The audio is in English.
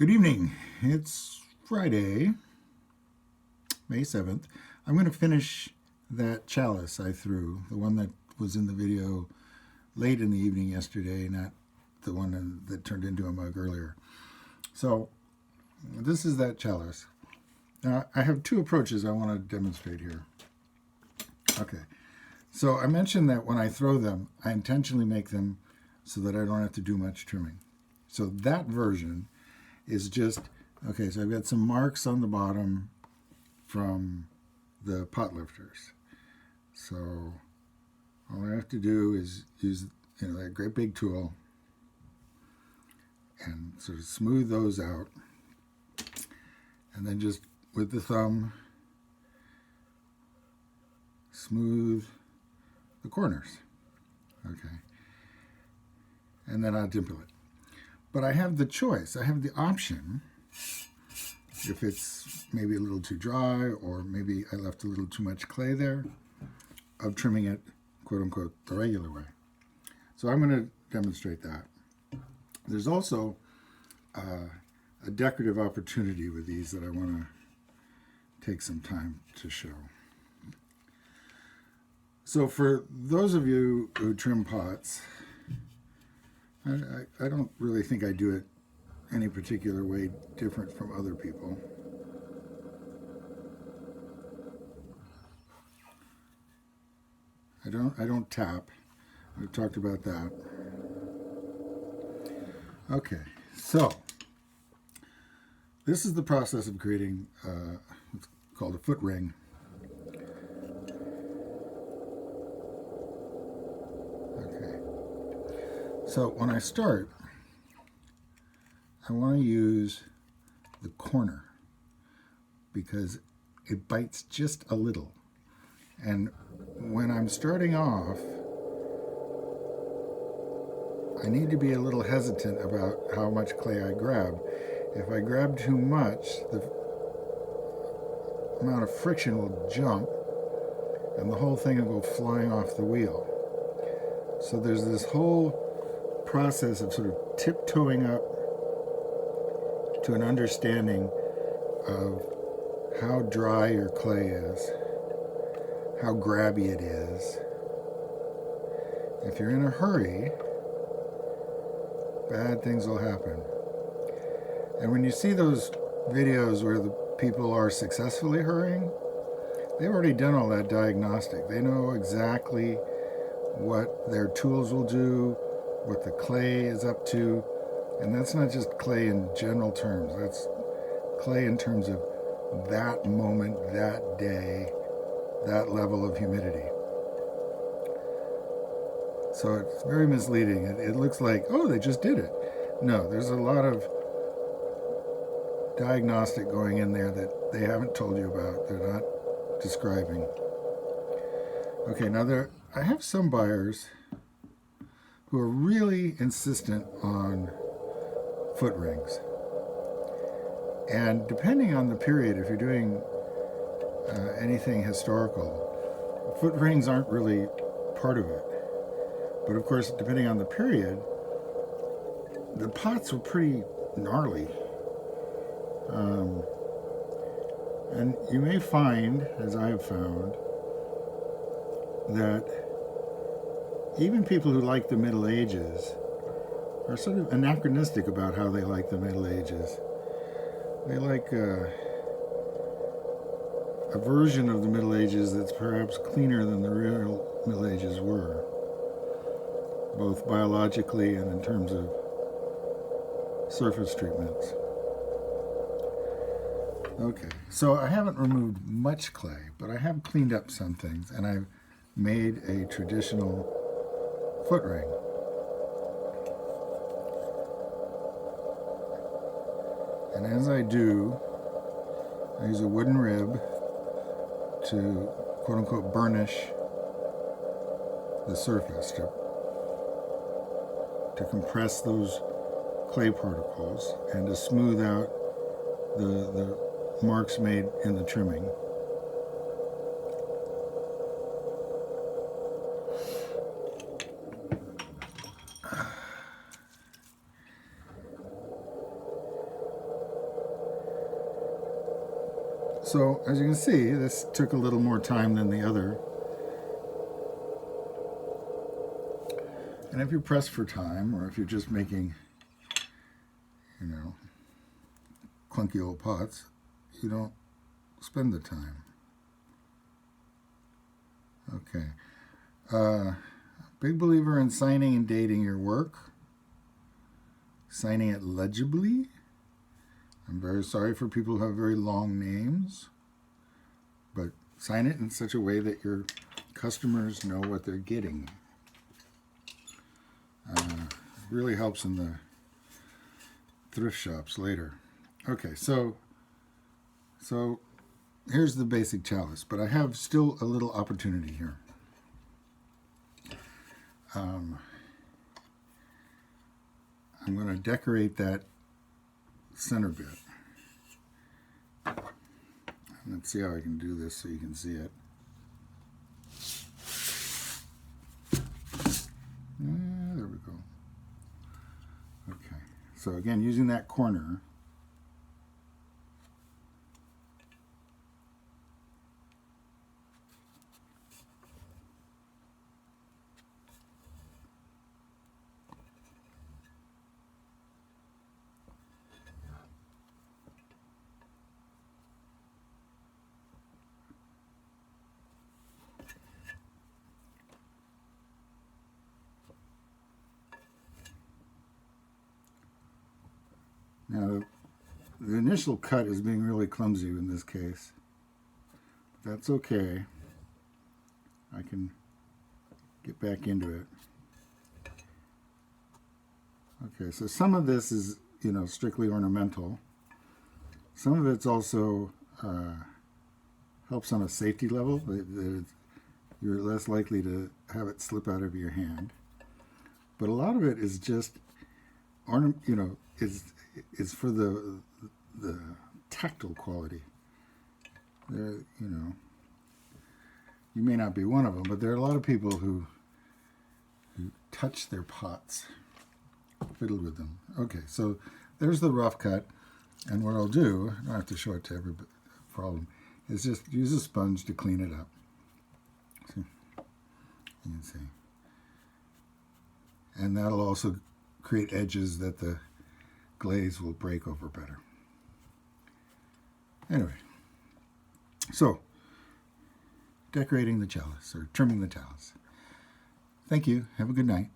Good evening. It's Friday, May 7th. I'm going to finish that chalice I threw, the one that was in the video late in the evening yesterday, not the one that turned into a mug earlier. So this is that chalice. Now I have two approaches I want to demonstrate here. Okay, so I mentioned that when I throw them, I intentionally make them so that I don't have to do much trimming. So that version is just, okay, so I've got some marks on the bottom from the pot lifters. So all I have to do is use that great big tool and sort of smooth those out. And then just with the thumb, smooth the corners. Okay. And then I'll dimple it. But I have the choice. I have the option, if it's maybe a little too dry or maybe I left a little too much clay there, of trimming it, quote unquote, the regular way. So I'm going to demonstrate that. There's also a decorative opportunity with these that I want to take some time to show. So for those of you who trim pots, I don't really think I do it any particular way different from other people. I don't tap. We've talked about that. Okay, so this is the process of creating what's called a foot ring. So when I start, I want to use the corner because it bites just a little. And when I'm starting off, I need to be a little hesitant about how much clay I grab. If I grab too much, the amount of friction will jump and the whole thing will go flying off the wheel. So there's this whole process of sort of tiptoeing up to an understanding of how dry your clay is, how grabby it is. If you're in a hurry, bad things will happen. And when you see those videos where the people are successfully hurrying, they've already done all that diagnostic. They know exactly what their tools will do, what the clay is up to, and that's not just clay in general terms. That's clay in terms of that moment, that day, that level of humidity. So it's very misleading. It looks like, oh, they just did it. No, there's a lot of diagnostic going in there that they haven't told you about. They're not describing. Okay, now I have some buyers who are really insistent on foot rings. And depending on the period, if you're doing anything historical, foot rings aren't really part of it. But of course, depending on the period, the pots were pretty gnarly. And you may find, as I have found, that even people who like the Middle Ages are sort of anachronistic about how they like the Middle Ages. They like a version of the Middle Ages that's perhaps cleaner than the real Middle Ages were, both biologically and in terms of surface treatments. Okay, so I haven't removed much clay, but I have cleaned up some things, and I've made a traditional foot ring. And as I do, I use a wooden rib to quote unquote burnish the surface, to compress those clay particles and to smooth out the marks made in the trimming. So as you can see, this took a little more time than the other. And if you're pressed for time, or if you're just making, you know, clunky old pots, you don't spend the time. Okay. Big believer in signing and dating your work. Signing it legibly. I'm very sorry for people who have very long names, but sign it in such a way that your customers know what they're getting. Really helps in the thrift shops later. Okay, so here's the basic chalice, but I have still a little opportunity here. I'm going to decorate that center bit. Let's see how I can do this so you can see it. There we go. Okay, so again, using that corner, now the initial cut is being really clumsy in this case. That's okay. I can get back into it. Okay, so some of this is, you know, strictly ornamental. Some of it's also helps on a safety level. You're less likely to have it slip out of your hand. But a lot of it is just, you know, is for the tactile quality. There, you know, you may not be one of them, but there are a lot of people who touch their pots, fiddle with them. Okay, so there's the rough cut, and what I'll do, I don't have to show it to everybody, problem, is just use a sponge to clean it up. See? You can see. And that'll also create edges that the glaze will break over better. Anyway, so decorating the chalice, or trimming the chalice. Thank you. Have a good night.